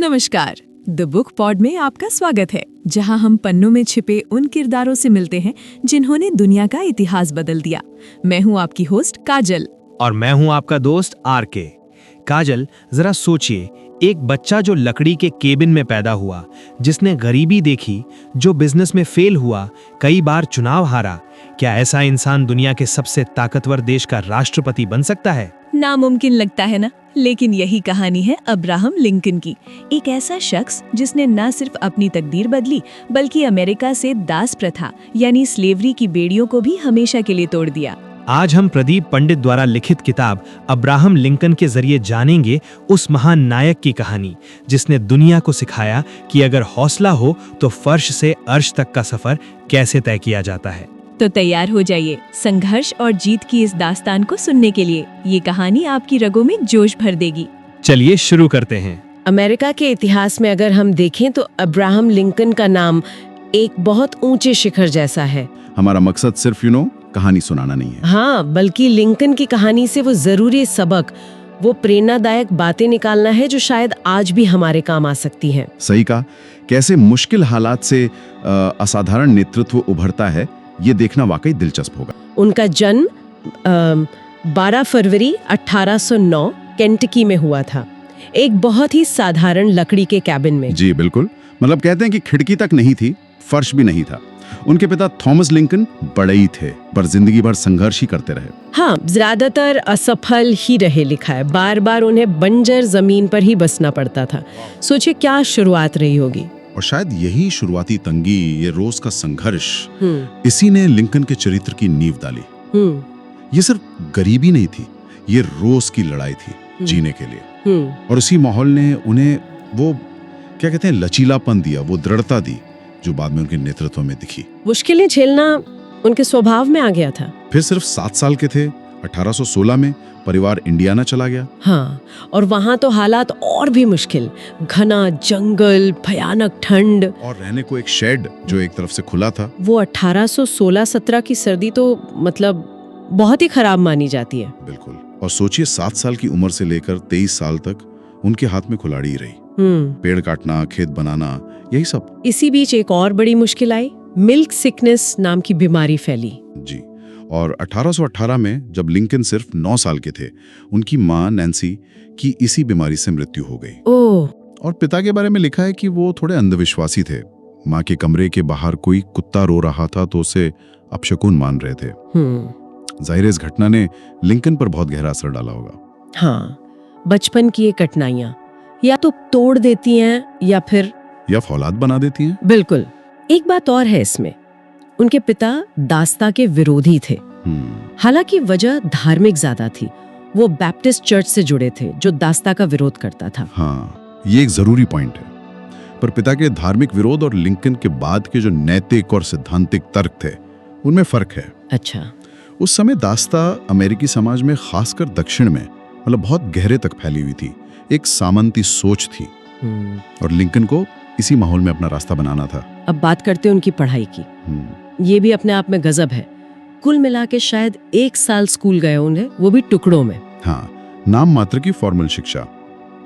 नमस्कार, the book pod में आपका स्वागत है, जहां हम पन्नों में छिपे उन किरदारों से मिलते हैं जिन्होंने दुनिया का इतिहास बदल दिया। मैं हूं आपकी होस्ट काजल। और मैं हूं आपका दोस्त आर.के। काजल, जरा सोचिए, एक बच्चा जो लकड़ी के केबिन में पैदा हुआ, जिसने गरीबी देखी, जो बिजनेस में फेल हुआ, कई बार चुनाव हारा, क्या ऐसा इंसान दुनिया के सबसे ताकतवर देश का राष्ट्रपति बन सकता है? नामुमकिन लगता है ना, लेकिन यही कहानी है अब्राहम लिंकन की। एक ऐसा शख्स जिसने न सिर्फ अपनी तकदीर बदली, बल्कि अमेरिका से दास प्रथा यानी स्लेवरी की बेड़ियों को भी हमेशा के लिए तोड़ दिया। आज हम प्रदीप पंडित द्वारा लिखित किताब अब्राहम लिंकन के जरिए जानेंगे उस महान नायक की कहानी, जिसने दुनिया को सिखाया कि अगर हौसला हो तो फर्श से अर्श तक का सफर कैसे तय किया जाता है। तो तैयार हो जाइए संघर्ष और जीत की इस दास्तान को सुनने के लिए। ये कहानी आपकी रगों में जोश भर देगी। चलिए शुरू करते हैं। अमेरिका के इतिहास में अगर हम देखें तो अब्राहम लिंकन का नाम एक बहुत ऊंचे शिखर जैसा है। हमारा मकसद सिर्फ कहानी सुनाना नहीं है। हाँ, बल्कि लिंकन की कहानी से वो जरूरी सबक, वो प्रेरणादायक बातें निकालना है जो शायद आज भी हमारे काम आ सकती हैं। सही कहा, कैसे मुश्किल हालात से असाधारण नेतृत्व उभरता है, ये देखना वाकई दिलचस्प होगा। उनका जन्म 12 फरवरी 1809 केंटकी में हुआ था, एक बहुत ही साधारण लकड़ी के कैबिन में। जी बिल्कुल, मतलब कहते हैं कि खिड़की तक नहीं थी, फर्श भी नहीं था। उनके पिता थॉमस लिंकन बड़े ही थे, पर जिंदगी भर संघर्ष ही करते रहे। हाँ, ज्यादातर असफल ही रहे, लिखा है। बार बार उन्हें बंजर जमीन पर ही बसना पड़ता था। सोचिए क्या शुरुआत रही होगी। और शायद यही शुरुआती तंगी, ये रोज का संघर्ष, इसी ने लिंकन के चरित्र की नींव डाली। ये सिर्फ गरीबी नहीं थी, ये रोज की लड़ाई थी जीने के लिए। और उसी माहौल ने उन्हें वो क्या कहते हैं लचीलापन दिया, वो दृढ़ता दी जो बाद में उनके नेतृत्व में दिखी। मुश्किलें झेलना उनके स्वभाव में आ गया था। फिर सिर्फ 7 साल के थे, 1816 में परिवार इंडियाना चला गया। हाँ, और वहाँ तो हालात और भी मुश्किल, घना जंगल, भयानक ठंड, और रहने को एक शेड जो एक तरफ से खुला था। वो 1816-17 की सर्दी तो मतलब बहुत ही खराब मानी जाती है। बिल्कुल, और सोचिए 7 साल की उम्र से लेकर 23 साल तक उनके हाथ में कुल्हाड़ी ही रही। पेड़ काटना, खेत बनाना, यही सब। इसी बीच एक और बड़ी मुश्किल आई, मिल्क सिकनेस नाम की बीमारी फैली। जी, और 1818 में जब लिंकन सिर्फ 9 साल के थे, उनकी माँ नैन्सी की इसी बीमारी से मृत्यु हो गई। ओह। और पिता के बारे में लिखा है कि वो थोड़े अंधविश्वासी थे। माँ के कमरे के बाहर कोई कुत्ता रो रहा था तो उसे अपशकुन मान रहे थे। जाहिर है इस घटना ने लिंकन पर बहुत गहरा असर डाला होगा। हाँ, बचपन की ये कठिनाइयाँ या तो तोड़ देती हैं या फौलाद बना देती हैं। बिल्कुल। एक बात और है इसमें, उनके पिता दास्ता के विरोधी थे। हालांकि वजह धार्मिक ज्यादा थी, वो बैप्टिस्ट चर्च से जुड़े थे जो दास्ता का विरोध करता था। हाँ, ये एक जरूरी पॉइंट है। पर पिता के धार्मिक विरोध और लिंकन के बाद के जो नैतिक और सिद्धांतिक तर्क थे, उनमें फर्क है। अच्छा। उस समय दास्ता अमेरिकी समाज में, खासकर दक्षिण में, मतलब बहुत गहरे तक फैली हुई थी। एक सामंती सोच थी और लिंकन को इसी माहौल में अपना रास्ता बनाना था। अब बात करते हैं उनकी पढ़ाई की। ये भी अपने आप में गजब है। कुल मिला के शायद 1 साल स्कूल गए उन्हें, वो भी टुकड़ों में। हाँ, नाम मात्र की फॉर्मल शिक्षा।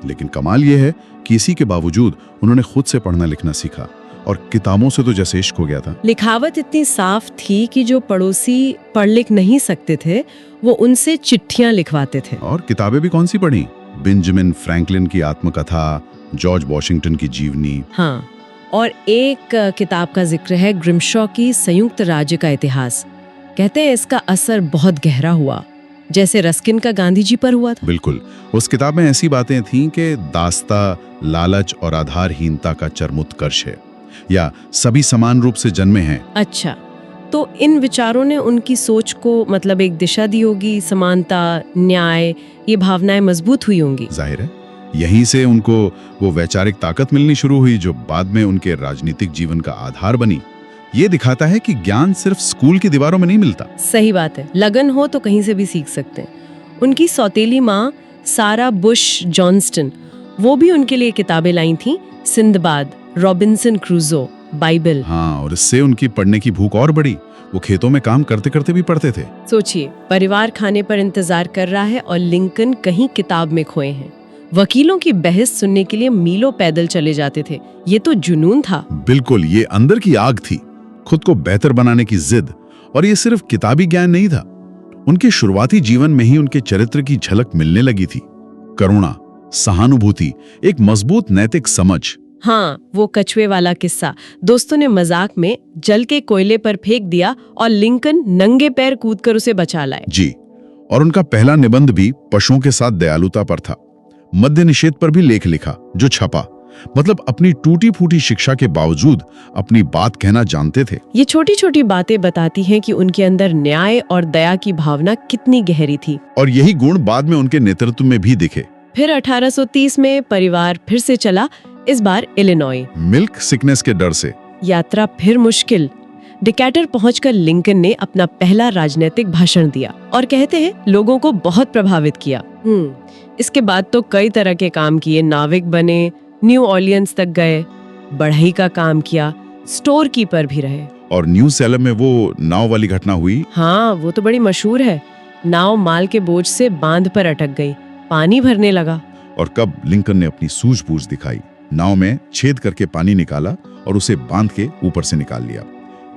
लेकिन कमाल ये है कि इसी के बावजूद उन्होंने खुद से पढ़ना लिखना सीखा, और किताबों से तो जैसे इश्क हो गया था। लिखावट इतनी साफ थी कि जो पड़ोसी पढ़ लिख नहीं सकते थे, वो उनसे चिट्ठियां लिखवाते थे। और किताबें भी कौन सी पढ़ी? बेंजामिन फ्रैंकलिन की आत्मकथा, जॉर्ज वॉशिंगटन की जीवनी। हाँ, और एक किताब का जिक्र है, ग्रिमशॉ की संयुक्त राज्य का इतिहास। कहते हैं इसका असर बहुत गहरा हुआ, जैसे रस्किन का गांधी जी पर हुआ था। बिल्कुल, उस किताब में ऐसी बातें थीं कि दास्ता लालच और आधारहीनता का चरमोत्कर्ष है, या सभी समान रूप से जन्मे हैं। अच्छा, तो इन विचारों ने उनकी सोच को मतलब एक दिशा दी होगी। समानता, न्याय, ये भावनाएं मजबूत हुई होंगी। जाहिर है यहीं से उनको वो वैचारिक ताकत मिलनी शुरू हुई जो बाद में उनके राजनीतिक जीवन का आधार बनी। ये दिखाता है कि ज्ञान सिर्फ स्कूल की दीवारों में नहीं मिलता। सही बात है, लगन हो तो कहीं से भी सीख सकते हैं। उनकी सौतेली माँ सारा बुश जॉनस्टन, वो भी उनके लिए किताबें लाई थी, सिंदबाद, रॉबिन्सन क्रूजो, बाइबल। हाँ, और इससे उनकी पढ़ने की भूख और बढ़ी। वो खेतों में काम करते करते भी पढ़ते थे। सोचिए, परिवार खाने पर इंतजार कर रहा है और लिंकन कहीं किताब में खोए हैं। वकीलों की बहस सुनने के लिए मीलों पैदल चले जाते थे। ये तो जुनून था। बिल्कुल, ये अंदर की आग थी, खुद को बेहतर बनाने की जिद। और ये सिर्फ किताबी ज्ञान नहीं था, उनके शुरुआती जीवन में ही उनके चरित्र की झलक मिलने लगी थी। करुणा, सहानुभूति, एक मजबूत नैतिक समझ। हाँ, वो कछुए वाला किस्सा, दोस्तों ने मजाक में जल के कोयले पर फेंक दिया और लिंकन नंगे पैर कूदकर उसे बचा लाए। जी, और उनका पहला निबंध भी पशुओं के साथ दयालुता पर था। मद्य निषेध पर भी लेख लिखा, जो छपा। मतलब अपनी टूटी फूटी शिक्षा के बावजूद अपनी बात कहना जानते थे। ये छोटी छोटी बातें बताती हैं कि उनके अंदर न्याय और दया की भावना कितनी गहरी थी। और यही गुण बाद में उनके नेतृत्व में भी दिखे। फिर 1830 में परिवार फिर से चला, इस बार इलिनॉय। मिल्क सिकनेस के डर से यात्रा फिर मुश्किल। डिकैटर पहुंचकर लिंकन ने अपना पहला राजनीतिक भाषण दिया और कहते हैं लोगों को बहुत प्रभावित किया। इसके बाद तो कई तरह के काम किए, नाविक बने, न्यू ऑर्लियंस तक गए, बढ़ई का काम किया, स्टोर कीपर भी रहे। और न्यू सैलम में वो नाव वाली घटना हुई। हाँ, वो तो बड़ी मशहूर है। नाव माल के बोझ से बांध पर अटक गई, पानी भरने लगा। और कब लिंकन ने अपनी सूझबूझ दिखाई, नाव में छेद करके पानी निकाला और उसे बांध के ऊपर से निकाल लिया।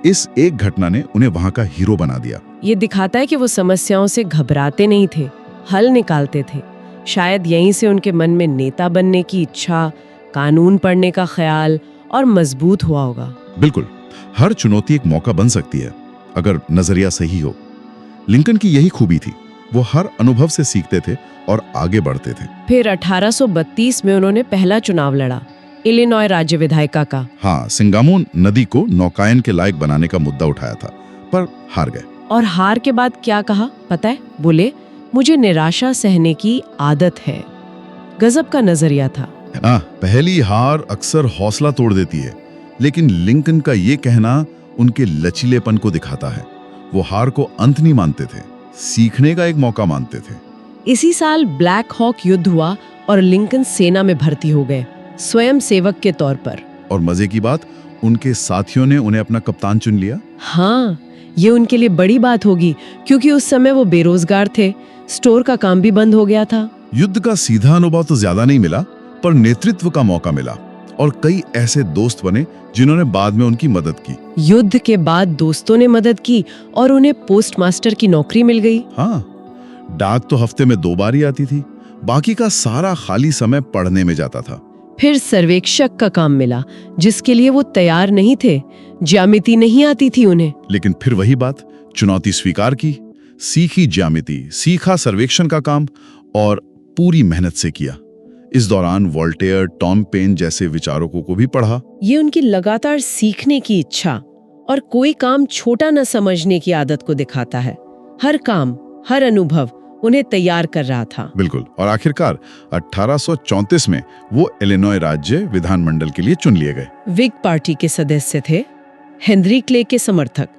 इस एक घटना ने उन्हें वहां का हीरो बना दिया। ये दिखाता है कि वो समस्याओं से घबराते नहीं थे, हल निकालते थे। शायद यहीं से उनके मन में नेता बनने की इच्छा, कानून पढ़ने का ख्याल और मजबूत हुआ होगा। बिल्कुल, हर चुनौती एक मौका बन सकती है अगर नजरिया सही हो। लिंकन की यही खूबी थी, वो हर अनुभव से सीखते थे और आगे बढ़ते थे। फिर 1832 में उन्होंने पहला चुनाव लड़ा, इलिनॉय राज्य विधायिका का। हाँ, सिंगामो नदी को नौकायन के लायक बनाने का मुद्दा उठाया था, पर हार गए। और हार के बाद क्या कहा पता है? बोले, मुझे निराशा सहने की आदत है। गजब का नजरिया था। पहली हार अक्सर हौसला तोड़ देती है, लेकिन लिंकन का ये कहना उनके लचीलेपन को दिखाता है। वो हार को अंत नहीं मानते थे, सीखने का एक मौका मानते थे। इसी साल ब्लैक हॉक युद्ध हुआ और लिंकन सेना में भर्ती हो गए, स्वयं सेवक के तौर पर। और मजे की बात, उनके साथियों ने उन्हें अपना कप्तान चुन लिया। हाँ, ये उनके लिए बड़ी बात होगी, क्योंकि उस समय वो बेरोजगार थे, स्टोर का काम भी बंद हो गया था। युद्ध का सीधा अनुभव तो ज्यादा नहीं मिला, पर नेतृत्व का मौका मिला और कई ऐसे दोस्त बने जिन्होंने बाद में उनकी मदद की। युद्ध के बाद दोस्तों ने मदद की और उन्हें पोस्ट मास्टर की नौकरी मिल गई। हाँ, डाक तो हफ्ते में 2 बार ही आती थी, बाकी का सारा खाली समय पढ़ने में जाता था। फिर सर्वेक्षक का काम मिला, जिसके लिए वो तैयार नहीं थे, ज्यामिति नहीं आती थी उन्हें। लेकिन फिर वही बात, चुनौती स्वीकार की, सीखी ज्यामिति, सीखा सर्वेक्षण का काम और पूरी मेहनत से किया। इस दौरान वोल्टेयर, टॉम पेन जैसे विचारकों को भी पढ़ा। ये उनकी लगातार सीखने की इच्छा और कोई काम छोटा न समझने की आदत को दिखाता है। हर काम, हर अनुभव उन्हें तैयार कर रहा था। बिल्कुल, और आखिरकार 1834 में वो इलिनॉय राज्य विधानमंडल के लिए चुन लिए गए। विग पार्टी के सदस्य थे, हेनरी क्ले के समर्थक।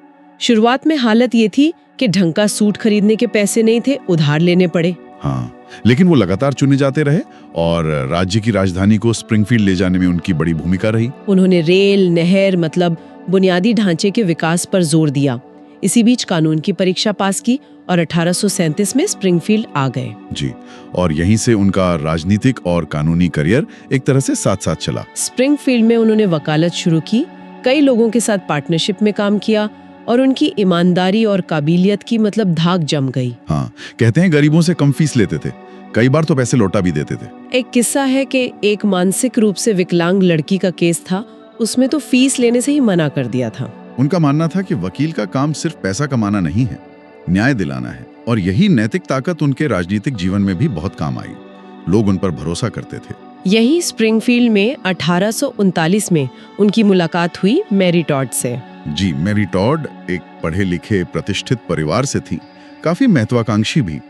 शुरुआत में हालत ये थी कि ढंग का सूट खरीदने के पैसे नहीं थे, उधार लेने पड़े। हाँ, लेकिन वो लगातार चुने जाते रहे और राज्य की राजधानी को स्प्रिंगफील्ड ले जाने में उनकी बड़ी भूमिका रही। उन्होंने रेल, नहर मतलब बुनियादी ढांचे के विकास पर जोर दिया। इसी बीच कानून की परीक्षा पास की और 1837 में स्प्रिंगफील्ड आ गए। जी, और यहीं से उनका राजनीतिक और कानूनी करियर एक तरह से साथ साथ चला। स्प्रिंगफील्ड में उन्होंने वकालत शुरू की, कई लोगों के साथ पार्टनरशिप में काम किया और उनकी ईमानदारी और काबिलियत की मतलब धाक जम गई। हाँ, कहते हैं गरीबों से कम फीस लेते थे, कई बार तो पैसे लौटा भी देते थे। एक किस्सा है कि एक मानसिक रूप से विकलांग लड़की का केस था, उसमें तो फीस लेने से ही मना कर दिया था। उनका मानना था कि वकील का काम सिर्फ पैसा कमाना नहीं है, न्याय दिलाना है। और यही नैतिक ताकत उनके राजनीतिक जीवन में भी बहुत काम आई। लोग उन पर भरोसा करते थे। यही स्प्रिंगफील्ड में 1839 में उनकी मुलाकात हुई मैरी टॉड से। जी, मैरी टॉड एक पढ़े लिखे प्रतिष्ठित परिवार से थी, काफी महत्वाकांक्षी भी।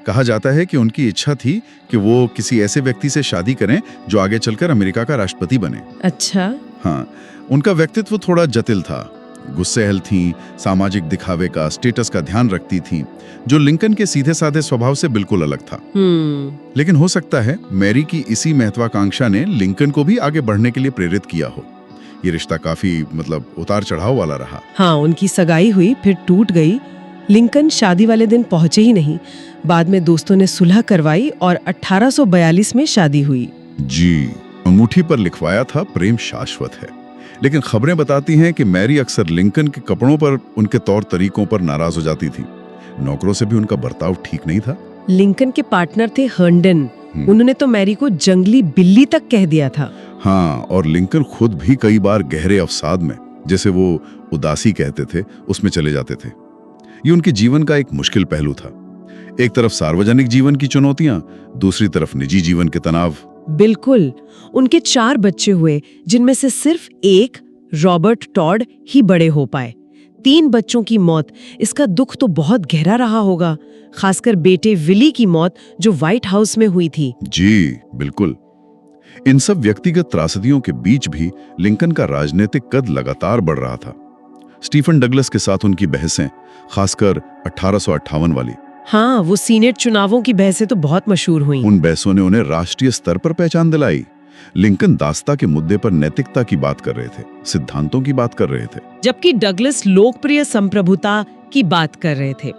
कहा जाता है कि उनकी इच्छा थी कि वो किसी ऐसे व्यक्ति से शादी करें जो आगे चलकर अमेरिका का राष्ट्रपति बने। अच्छा। हाँ, उनका व्यक्तित्व थोड़ा जटिल था, गुस्सैल थीं, सामाजिक दिखावे का, स्टेटस का ध्यान रखती थीं, जो लिंकन के सीधे साधे स्वभाव से बिल्कुल अलग था। लेकिन हो सकता है मैरी की इसी महत्वाकांक्षा ने लिंकन को भी आगे बढ़ने के लिए प्रेरित किया हो। ये रिश्ता काफी उतार चढ़ाव वाला रहा। हाँ, उनकी सगाई हुई, फिर टूट गई, लिंकन शादी वाले दिन पहुंचे ही नहीं। बाद में दोस्तों ने सुलह करवाई और 1842 में शादी हुई। जी, अंगूठी पर लिखवाया था प्रेम शाश्वत है। लेकिन खबरें बताती हैं कि मैरी अक्सर लिंकन के कपड़ों पर, उनके तौर तरीकों पर नाराज हो जाती थी। नौकरों से भी उनका बर्ताव ठीक नहीं था। लिंकन के पार्टनर थे हर्नडन। उन्होंने तो मैरी को जंगली बिल्ली तक कह दिया था। हाँ, और लिंकन खुद भी कई बार गहरे अवसाद में, जैसे वो उदासी कहते थे, उसमें चले जाते थे। ये उनके जीवन का एक मुश्किल पहलू था। एक तरफ सार्वजनिक जीवन की चुनौतियां, दूसरी तरफ निजी जीवन के तनाव। बिल्कुल। उनके 4 बच्चे हुए, जिनमें से सिर्फ एक, रॉबर्ट टॉड, ही बड़े हो पाए। 3 बच्चों की मौत, इसका दुख तो बहुत गहरा रहा होगा, खासकर बेटे विली की मौत जो व्हाइट हाउस में हुई थी। जी बिल्कुल। इन सब व्यक्तिगत त्रासदियों के बीच भी लिंकन का राजनीतिक कद लगातार बढ़ रहा था। स्टीफन डगलस के साथ उनकी बहसें, खासकर 1858 वाली। हाँ, वो सीनेट चुनावों की बहसें तो बहुत मशहूर हुई। उन बहसों ने उन्हें राष्ट्रीय स्तर पर पहचान दिलाई। लिंकन दास्ता के मुद्दे पर नैतिकता की बात कर रहे थे, सिद्धांतों की बात कर रहे थे, जबकि डगलस लोकप्रिय संप्रभुता की बात कर रहे थे।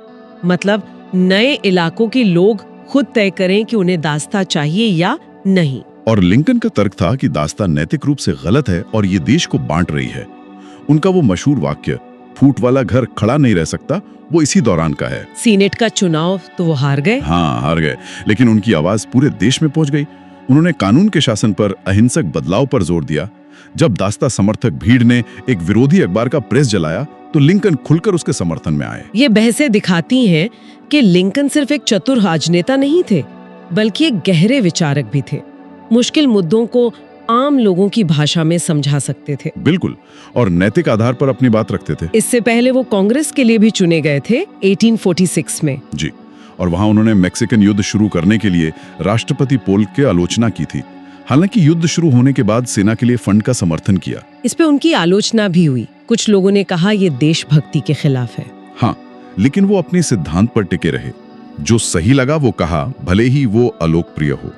मतलब नए इलाकों के लोग खुद तय करें कि उन्हें दास्ता चाहिए या नहीं। और लिंकन का तर्क था कि दास्ता नैतिक रूप से गलत है और ये देश को बांट रही है। उनका वो मशहूर वाक्य, फूट वाला घर खड़ा नहीं रह सकता, वो इसी दौरान का है। सीनेट का चुनाव तो वो हार गए। हाँ, हार गए, लेकिन उनकी आवाज पूरे देश में पहुंच गई। उन्होंने कानून के शासन पर, अहिंसक बदलाव पर जोर दिया। जब दास्ता समर्थक भीड़ ने एक विरोधी अखबार का प्रेस जलाया, तो लिंकन खुलकर उसके समर्थन में आए। ये बहसें दिखाती हैं कि लिंकन सिर्फ एक चतुर राजनेता नहीं थे, बल्कि एक गहरे विचारक भी थे। मुश्किल मुद्दों को आम लोगों की भाषा में समझा सकते थे। बिल्कुल, और नैतिक आधार पर अपनी बात रखते थे। इससे पहले वो कांग्रेस के लिए भी चुने गए थे 1846 में। जी, और वहां उन्होंने मैक्सिकन युद्ध शुरू करने के लिए राष्ट्रपति पोल्क की आलोचना की थी। हालांकि युद्ध शुरू होने के बाद सेना के लिए फंड का समर्थन किया। इस पे उनकी आलोचना भी हुई। कुछ लोगों ने कहा ये देशभक्ति के खिलाफ है। हाँ, लेकिन वो अपने सिद्धांत पर टिके रहे। जो सही लगा वो कहा, भले ही वो अलोकप्रिय हो।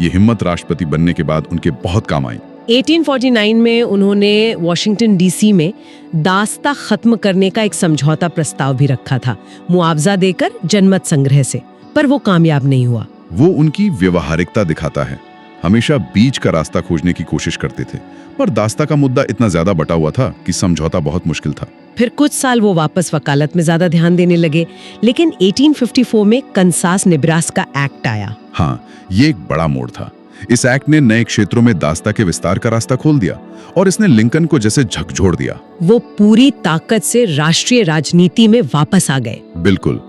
ये हिम्मत राष्ट्रपति बनने के बाद उनके बहुत काम आई। 1849 में उन्होंने वॉशिंगटन डीसी में दास्ता खत्म करने का एक समझौता प्रस्ताव भी रखा था, मुआवजा देकर जनमत संग्रह से, पर वो कामयाब नहीं हुआ। वो उनकी व्यवहारिकता दिखाता है। हमेशा बीच का रास्ता खोजने की कोशिश करते थे, पर दास्ता का मुद्दा इतना ज्यादा बटा हुआ था कि समझौता बहुत मुश्किल था। फिर कुछ साल वो वापस वकालत में ज्यादा ध्यान देने लगे, लेकिन 1854 में कंसास नेब्रास्का एक्ट आया। हाँ, ये एक बड़ा मोड़ था। इस एक्ट ने नए क्षेत्रों में दास्ता के विस्तार का रास्ता खोल दिया और इसने लिंकन को जैसे झकझोर दिया। वो पूरी ताकत से राष्ट्रीय राजनीति में वापस आ गए। बिल्कुल,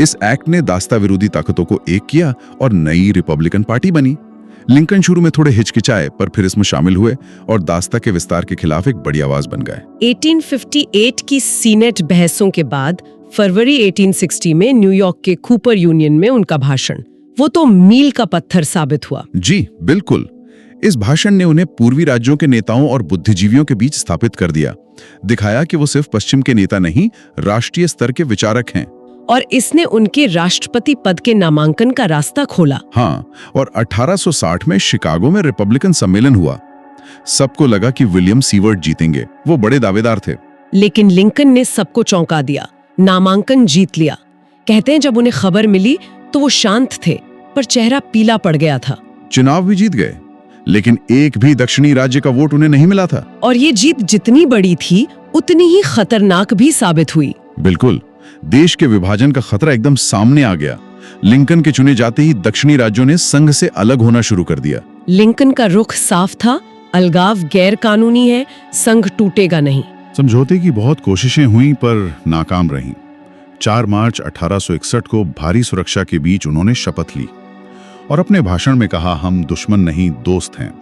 इस एक्ट ने दास्ता विरोधी ताकतों को एक किया और नई रिपब्लिकन पार्टी बनी। लिंकन शुरू में थोड़े हिचकिचाए, पर फिर इसमें शामिल हुए और दास्ता के विस्तार के खिलाफ एक बड़ी आवाज बन गए। 1858 की सीनेट बहसों के बाद फरवरी 1860 में न्यूयॉर्क के कूपर यूनियन में उनका भाषण, वो तो मील का पत्थर साबित हुआ। जी बिल्कुल, इस भाषण ने उन्हें पूर्वी राज्यों के नेताओं और बुद्धिजीवियों के बीच स्थापित कर दिया। दिखाया कि वो सिर्फ पश्चिम के नेता नहीं, राष्ट्रीय स्तर के विचारक हैं। और इसने उनके राष्ट्रपति पद के नामांकन का रास्ता खोला। हाँ, और 1860 में शिकागो में रिपब्लिकन सम्मेलन हुआ। सबको लगा कि विलियम सीवर्ट जीतेंगे, वो बड़े दावेदार थे। लेकिन लिंकन ने सबको चौंका दिया, नामांकन जीत लिया। कहते हैं जब उन्हें खबर मिली तो वो शांत थे, पर चेहरा पीला पड़ गया था। चुनाव भी जीत गए, लेकिन एक भी दक्षिणी राज्य का वोट उन्हें नहीं मिला था। और ये जीत जितनी बड़ी थी, उतनी ही खतरनाक भी साबित हुई। बिल्कुल, देश के विभाजन का खतरा एकदम सामने आ गया। लिंकन के चुने जाते ही दक्षिणी राज्यों ने संघ से अलग होना शुरू कर दिया। लिंकन का रुख साफ था, अलगाव गैर कानूनी है, संघ टूटेगा नहीं। समझौते की बहुत कोशिशें हुई पर नाकाम रहीं। 4 मार्च 1861 को भारी सुरक्षा के बीच उन्होंने शपथ ली और अपने भाषण में कहा, हम दुश्मन नहीं दोस्त हैं।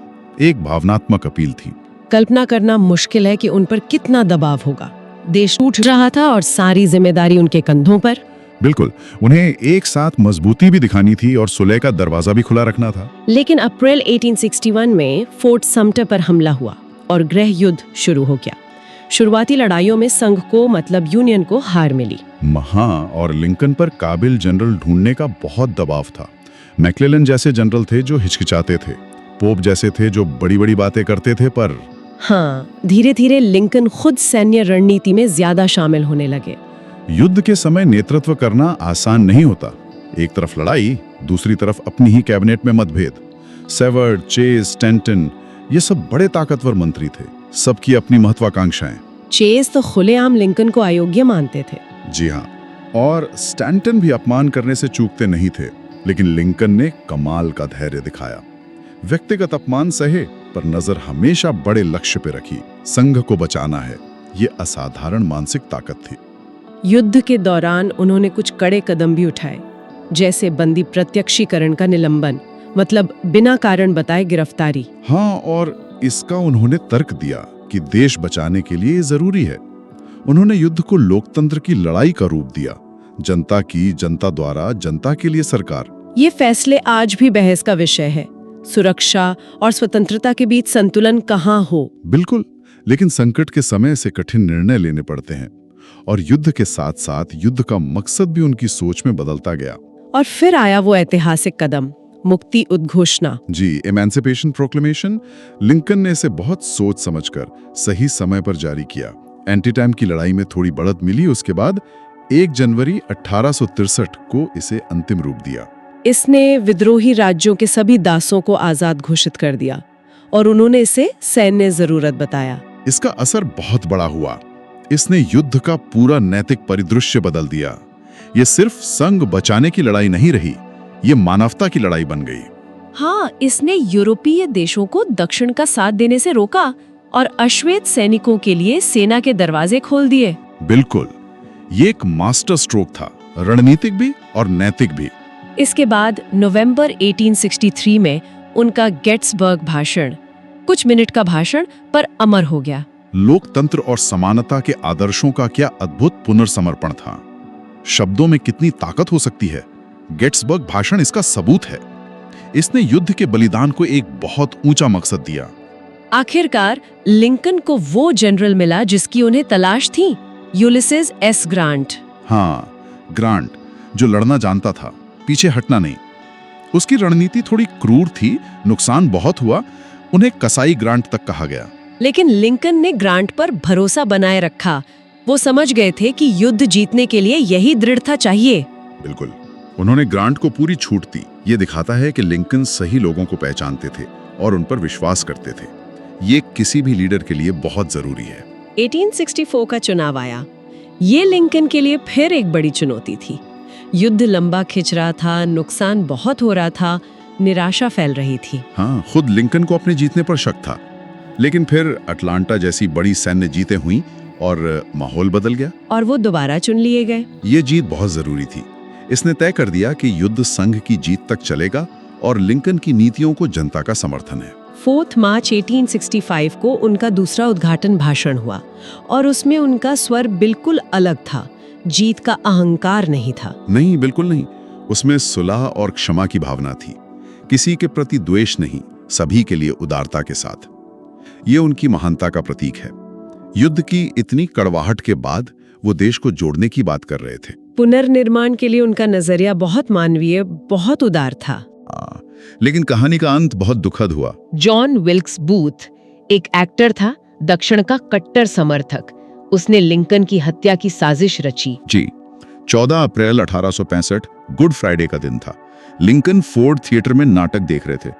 एक भावनात्मक अपील थी। कल्पना करना मुश्किल है कि उन पर कितना दबाव होगा। देश टूट रहा था और सारी जिम्मेदारी उनके कंधों पर। बिल्कुल, उन्हें एक साथ मजबूती भी दिखानी थी और सुलह का दरवाजा भी खुला रखना था। लेकिन अप्रैल 1861 में फोर्ट समटर पर हमला हुआ और गृह युद्ध शुरू हो गया। शुरुआती लड़ाइयों में संघ को, मतलब यूनियन को, हार मिली। हाँ, और लिंकन पर काबिल जनरल ढूंढने का बहुत दबाव था। मैक्लेलन जैसे जनरल थे जो हिचकिचाते थे, पोप जैसे थे जो बड़ी बड़ी बातें करते थे, पर हाँ, धीरे धीरे लिंकन खुद सैन्य रणनीति में ज्यादा शामिल होने लगे। युद्ध के समय नेतृत्व करना आसान नहीं होता। एक तरफ लड़ाई, दूसरी तरफ अपनी ही कैबिनेट में मतभेद। सेवर्ड, चेज, स्टैंटन, ये सब बड़े ताकतवर मंत्री थे, सबकी अपनी महत्वाकांक्षाएं। चेज तो खुलेआम लिंकन को अयोग्य मानते थे। जी हाँ, और स्टैंटन भी अपमान करने से चूकते नहीं थे, लेकिन लिंकन ने कमाल का धैर्य दिखाया। व्यक्तिगत अपमान सहे, पर नजर हमेशा बड़े लक्ष्य पे रखी। संघ को बचाना है, ये असाधारण मानसिक ताकत थी। युद्ध के दौरान उन्होंने कुछ कड़े कदम भी उठाए, जैसे बंदी प्रत्यक्षीकरण का निलंबन, मतलब बिना कारण बताए गिरफ्तारी। हाँ, और इसका उन्होंने तर्क दिया कि देश बचाने के लिए ये जरूरी है। उन्होंने युद्ध को लोकतंत्र की लड़ाई का रूप दिया, जनता की, जनता द्वारा, जनता के लिए सरकार। ये फैसले आज भी बहस का विषय है। सुरक्षा और स्वतंत्रता के बीच संतुलन कहाँ हो? बिल्कुल, लेकिन संकट के समय से कठिन निर्णय लेने पड़ते हैं, और युद्ध के साथ साथ युद्ध का मकसद भी उनकी सोच में बदलता गया। और फिर आया वो ऐतिहासिक कदम, मुक्ति उद्घोषणा। जी, इमेंसिपेशन प्रोक्लेमेशन। लिंकन ने इसे बहुत सोच समझकर सही समय पर जारी किया। एंटीटाइम की लड़ाई में थोड़ी बढ़त मिली, उसके बाद 1 जनवरी 1863 को इसे अंतिम रूप दिया। इसने विद्रोही राज्यों के सभी दासों को आजाद घोषित कर दिया, और उन्होंने इसे सैन्य जरूरत बताया। इसका असर बहुत बड़ा हुआ। इसने युद्ध का पूरा नैतिक परिदृश्य बदल दिया। ये सिर्फ संघ बचाने की लड़ाई नहीं रही, ये मानवता की लड़ाई बन गई। हाँ, इसने यूरोपीय देशों को दक्षिण का साथ देने से रोका और अश्वेत सैनिकों के लिए सेना के दरवाजे खोल दिए। बिल्कुल, ये एक मास्टर स्ट्रोक था, रणनीतिक भी और नैतिक भी। इसके बाद नवंबर 1863 में उनका गेट्सबर्ग भाषण, कुछ मिनट का भाषण पर अमर हो गया। लोकतंत्र और समानता के आदर्शों का क्या अद्भुत पुनर्समर्पण था। शब्दों में कितनी ताकत हो सकती है, गेट्सबर्ग भाषण इसका सबूत है। इसने युद्ध के बलिदान को एक बहुत ऊंचा मकसद दिया। आखिरकार लिंकन को वो जनरल मिला जिसकी उन्हें तलाश थी, यूलिसेस एस ग्रांट। हाँ, ग्रांट, जो लड़ना जानता था, पीछे हटना नहीं। उसकी रणनीति थोड़ी क्रूर थी, नुकसान बहुत हुआ, उन्हें कसाई ग्रांट तक कहा गया। लेकिन लिंकन ने ग्रांट पर भरोसा बनाए रखा। वो समझ गए थे कि युद्ध जीतने के लिए यही दृढ़ता चाहिए। बिल्कुल, उन्होंने ग्रांट को पूरी छूट दी। ये दिखाता है कि लिंकन सही लोगों को पहचानते थे और उन पर विश्वास करते थे। ये किसी भी लीडर के लिए बहुत जरूरी है। 1864 का चुनाव आया। ये लिंकन के लिए फिर एक बड़ी चुनौती थी। युद्ध लंबा खिंच रहा था, नुकसान बहुत हो रहा था, निराशा फैल रही थी। हाँ, खुद लिंकन को अपने जीतने पर शक था, लेकिन फिर अटलांटा जैसी बड़ी सैन्य जीतें हुई और माहौल बदल गया, और वो दोबारा चुन लिए गए। ये जीत बहुत जरूरी थी। इसने तय कर दिया कि युद्ध संघ की जीत तक चलेगा और लिंकन की नीतियों को जनता का समर्थन है। 4 मार्च 1865 को उनका दूसरा उद्घाटन भाषण हुआ, और उसमें उनका स्वर बिल्कुल अलग था। जीत का अहंकार नहीं था। नहीं, बिल्कुल नहीं। उसमें सुलह और क्षमा की भावना थी। किसी के प्रति द्वेष नहीं, सभी के लिए उदारता के साथ। ये उनकी महानता का प्रतीक है। युद्ध की इतनी कड़वाहट के बाद वो देश को जोड़ने की बात कर रहे थे। पुनर्निर्माण के लिए उनका नजरिया बहुत मानवीय, बहुत उदार था। लेकिन कहानी का अंत बहुत दुखद हुआ। जॉन विल्क्स बूथ एक एक्टर था, दक्षिण का कट्टर समर्थक। उसने लिंकन की हत्या की साजिश रची। जी, 14 अप्रैल 1865 गुड फ्राइडे का दिन था। लिंकन फोर्ड थिएटर में नाटक देख रहे थे।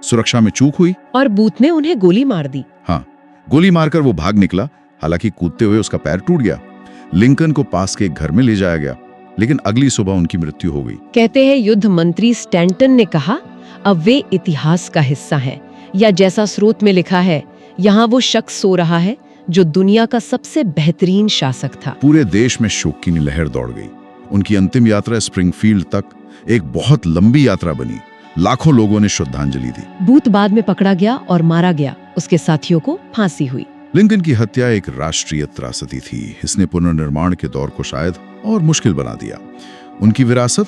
सुरक्षा में चूक हुई और बूथ ने उन्हें गोली मार दी। हाँ, गोली मारकर वो भाग निकला। हालांकि कूदते हुए उसका पैर टूट गया। लिंकन को पास के एक घर में ले जाया गया, लेकिन अगली सुबह उनकी मृत्यु हो गई। कहते हैं युद्ध मंत्री स्टैंटन ने कहा, अब वे इतिहास का हिस्सा हैं, या जैसा स्रोत में लिखा है, यहाँ वो शख्स सो रहा है जो दुनिया का सबसे बेहतरीन शासक था। पूरे देश में शोक की लहर दौड़ गई। उनकी अंतिम यात्रा स्प्रिंगफील्ड तक एक बहुत लंबी यात्रा बनी। लाखों लोगों ने श्रद्धांजलि दी। बूथ बाद में पकड़ा गया और मारा गया। उसके साथियों को फांसी हुई। लिंकन की हत्या एक राष्ट्रीय त्रासदी थी। इसने पुनर्निर्माण के दौर को शायद और मुश्किल बना दिया। उनकी विरासत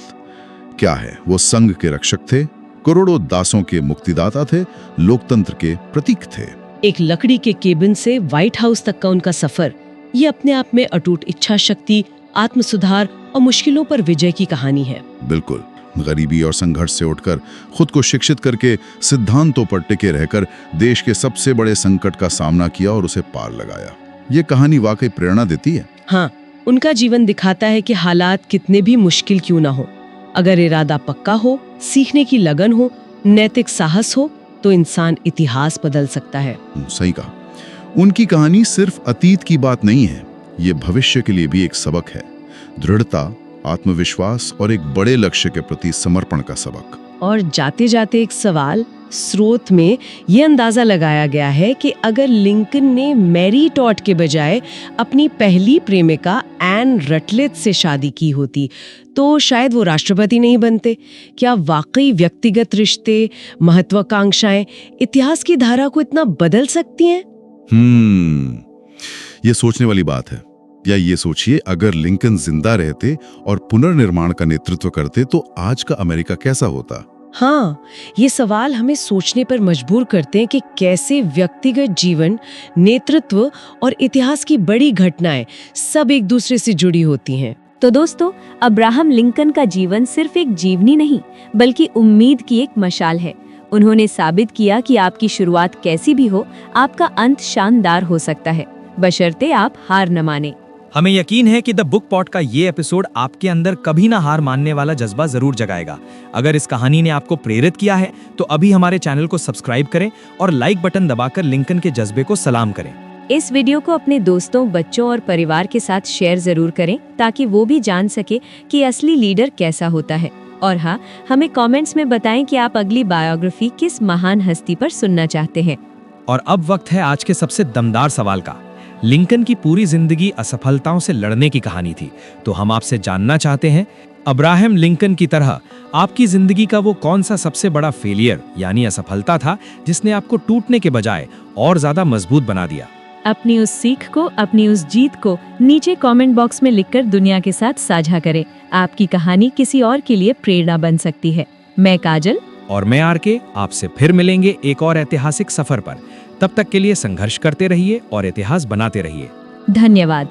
क्या है? वो संघ के रक्षक थे, करोड़ों दासों के मुक्तिदाता थे, लोकतंत्र के प्रतीक थे। एक लकड़ी के केबिन से व्हाइट हाउस तक का उनका सफर, ये अपने आप में अटूट इच्छा शक्ति, आत्म सुधार और मुश्किलों पर विजय की कहानी है। बिल्कुल, गरीबी और संघर्ष से उठकर, खुद को शिक्षित करके, सिद्धांतों पर टिके रहकर देश के सबसे बड़े संकट का सामना किया और उसे पार लगाया। ये कहानी वाकई प्रेरणा देती है। हाँ, उनका जीवन दिखाता है कि हालात कितने भी मुश्किल क्यों ना हो, अगर इरादा पक्का हो, सीखने की लगन हो, नैतिक साहस हो, तो इंसान इतिहास बदल सकता है। सही कहा। उनकी कहानी सिर्फ अतीत की बात नहीं है, ये भविष्य के लिए भी एक सबक है। दृढ़ता, आत्मविश्वास और एक बड़े लक्ष्य के प्रति समर्पण का सबक। और जाते जाते एक सवाल, स्रोत में ये अंदाजा लगाया गया है कि अगर लिंकन ने मैरी टॉड के बजाय अपनी पहली प्रेमिका एन रटलेट से शादी की होती तो शायद वो राष्ट्रपति नहीं बनते। क्या वाकई व्यक्तिगत रिश्ते, महत्वाकांक्षाएं इतिहास की धारा को इतना बदल सकती हैं? ये सोचने वाली बात है। या ये सोचिए, अगर लिंकन जिंदा रहते और पुनर्निर्माण का नेतृत्व करते तो आज का अमेरिका कैसा होता? हाँ, ये सवाल हमें सोचने पर मजबूर करते हैं कि कैसे व्यक्तिगत जीवन, नेतृत्व और इतिहास की बड़ी घटनाएं सब एक दूसरे से जुड़ी होती हैं। तो दोस्तों, अब्राहम लिंकन का जीवन सिर्फ एक जीवनी नहीं, बल्कि उम्मीद की एक मशाल है। उन्होंने साबित किया कि आपकी शुरुआत कैसी भी हो, आपका अंत शानदार हो सकता है, बशर्ते आप हार न माने। हमें यकीन है कि द बुक पॉट का ये एपिसोड आपके अंदर कभी ना हार मानने वाला जज्बा जरूर जगाएगा। अगर इस कहानी ने आपको प्रेरित किया है तो अभी हमारे चैनल को सब्सक्राइब करें और लाइक बटन दबाकर लिंकन के जज्बे को सलाम करें। इस वीडियो को अपने दोस्तों, बच्चों और परिवार के साथ शेयर जरूर करें ताकि वो भी जान सके कि असली लीडर कैसा होता है। और हाँ, हमें कमेंट्स में बताएं कि आप अगली बायोग्राफी किस महान हस्ती पर सुनना चाहते हैं। और अब वक्त है आज के सबसे दमदार सवाल का। लिंकन की पूरी जिंदगी असफलताओं से लड़ने की कहानी थी, तो हम आपसे जानना चाहते हैं, अब्राहम लिंकन की तरह आपकी जिंदगी का वो कौन सा सबसे बड़ा फेलियर यानी असफलता था जिसने आपको टूटने के बजाय और ज्यादा मजबूत बना दिया? अपनी उस सीख को, अपनी उस जीत को नीचे कमेंट बॉक्स में लिखकर दुनिया के साथ साझा करें। आपकी कहानी किसी और के लिए प्रेरणा बन सकती है। मैं काजल और मैं आरके आपसे फिर मिलेंगे एक और ऐतिहासिक सफर पर। तब तक के लिए संघर्ष करते रहिए और इतिहास बनाते रहिए। धन्यवाद।